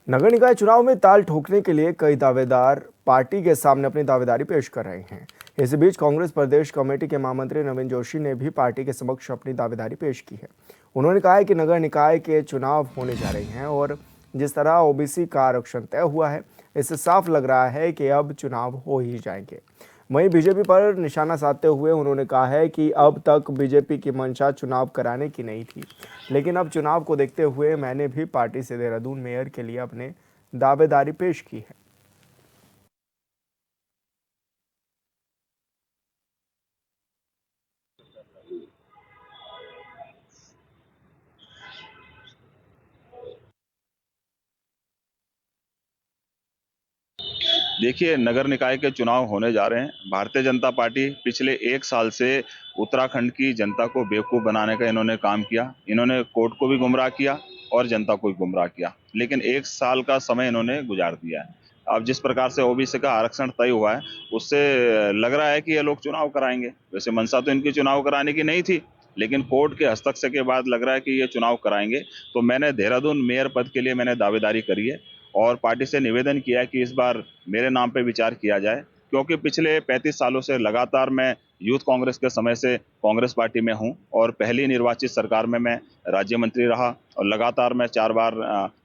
नगर निकाय चुनाव में ताल ठोकने के लिए कई दावेदार पार्टी के सामने अपनी दावेदारी पेश कर रहे हैं। इसी बीच कांग्रेस प्रदेश कमेटी के महामंत्री नवीन जोशी ने भी पार्टी के समक्ष अपनी दावेदारी पेश की है। उन्होंने कहा है कि नगर निकाय के चुनाव होने जा रहे हैं और जिस तरह ओबीसी का आरक्षण तय हुआ है, इससे साफ लग रहा है कि अब चुनाव हो ही जाएंगे। वहीं बीजेपी पर निशाना साधते हुए उन्होंने कहा है कि अब तक बीजेपी की मंशा चुनाव कराने की नहीं थी, लेकिन अब चुनाव को देखते हुए मैंने भी पार्टी से देहरादून मेयर के लिए अपने दावेदारी पेश की है। देखिए, नगर निकाय के चुनाव होने जा रहे हैं। भारतीय जनता पार्टी पिछले 1 साल से उत्तराखंड की जनता को बेवकूफ़ बनाने का इन्होंने काम किया। इन्होंने कोर्ट को भी गुमराह किया और जनता को भी गुमराह किया। लेकिन 1 साल का समय इन्होंने गुजार दिया है। अब जिस प्रकार से ओबीसी का आरक्षण तय हुआ है, उससे लग रहा है कि ये लोग चुनाव कराएँगे। वैसे मंशा तो इनकी चुनाव कराने की नहीं थी, लेकिन कोर्ट के हस्तक्षेप के बाद लग रहा है कि ये चुनाव कराएँगे। तो मैंने देहरादून मेयर पद के लिए मैंने दावेदारी करी है और पार्टी से निवेदन किया है कि इस बार मेरे नाम पे विचार किया जाए, क्योंकि पिछले 35 सालों से लगातार मैं यूथ कांग्रेस के समय से कांग्रेस पार्टी में हूं और पहली निर्वाचित सरकार में मैं राज्य मंत्री रहा और लगातार मैं 4 बार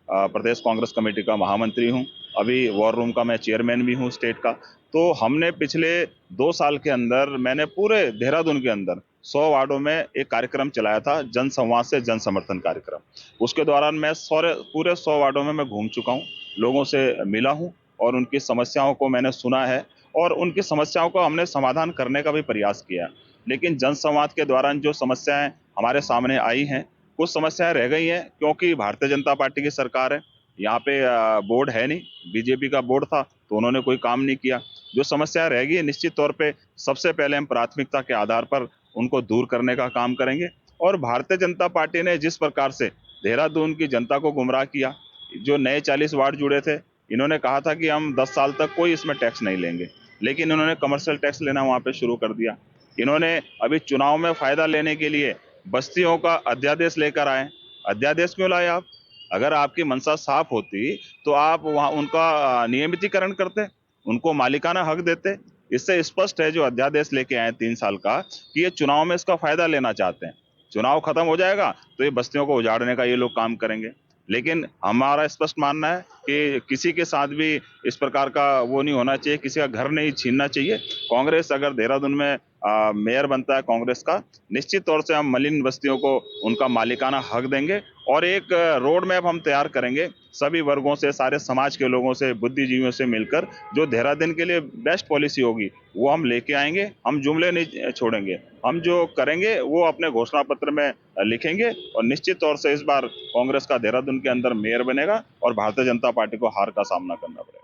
प्रदेश कांग्रेस कमेटी का महामंत्री हूं। अभी वॉर रूम का मैं चेयरमैन भी हूं स्टेट का। तो हमने पिछले 2 साल के अंदर मैंने पूरे देहरादून के अंदर 100 वार्डों में एक कार्यक्रम चलाया था, जन संवाद से जन समर्थन कार्यक्रम। उसके दौरान मैं पूरे 100 वार्डों में मैं घूम चुका हूं, लोगों से मिला हूं और उनकी समस्याओं को मैंने सुना है और उनकी समस्याओं को हमने समाधान करने का भी प्रयास किया। लेकिन जनसंवाद के दौरान जो समस्याएं हमारे सामने आई हैं, कुछ समस्याएं रह गई हैं क्योंकि भारतीय जनता पार्टी की सरकार है। यहाँ पे बोर्ड है नहीं, बीजेपी का बोर्ड था तो उन्होंने कोई काम नहीं किया। जो समस्याएं रह गई है निश्चित तौर पे सबसे पहले हम प्राथमिकता के आधार पर उनको दूर करने का काम करेंगे। और भारतीय जनता पार्टी ने जिस प्रकार से देहरादून की जनता को गुमराह किया, जो नए 40 वार्ड जुड़े थे, इन्होंने कहा था कि हम 10 साल तक कोई इसमें टैक्स नहीं लेंगे, लेकिन इन्होंने कमर्शियल टैक्स लेना वहां पे शुरू कर दिया। इन्होंने अभी चुनाव में फायदा लेने के लिए बस्तियों का अध्यादेश लेकर आए। अध्यादेश क्यों लाए आप? अगर आपकी मंशा साफ होती तो आप वहां उनका नियमितीकरण करते, उनको मालिकाना हक देते। इससे स्पष्ट है जो अध्यादेश लेके आए 3 साल का कि ये चुनाव में इसका फायदा लेना चाहते हैं। चुनाव खत्म हो जाएगा तो ये बस्तियों को उजाड़ने का ये लोग काम करेंगे। लेकिन हमारा स्पष्ट मानना है कि किसी के साथ भी इस प्रकार का वो नहीं होना चाहिए, किसी का घर नहीं छीनना चाहिए। कांग्रेस अगर देहरादून में मेयर बनता है कांग्रेस का, निश्चित तौर से हम मलिन बस्तियों को उनका मालिकाना हक देंगे और एक रोड मैप हम तैयार करेंगे सभी वर्गों से, सारे समाज के लोगों से, बुद्धिजीवियों से मिलकर, जो देहरादून के लिए बेस्ट पॉलिसी होगी वो हम लेके आएंगे। हम जुमले नहीं छोड़ेंगे, हम जो करेंगे वो अपने घोषणा पत्र में लिखेंगे और निश्चित तौर से इस बार कांग्रेस का देहरादून के अंदर मेयर बनेगा और भारतीय जनता पार्टी को हार का सामना करना पड़ेगा।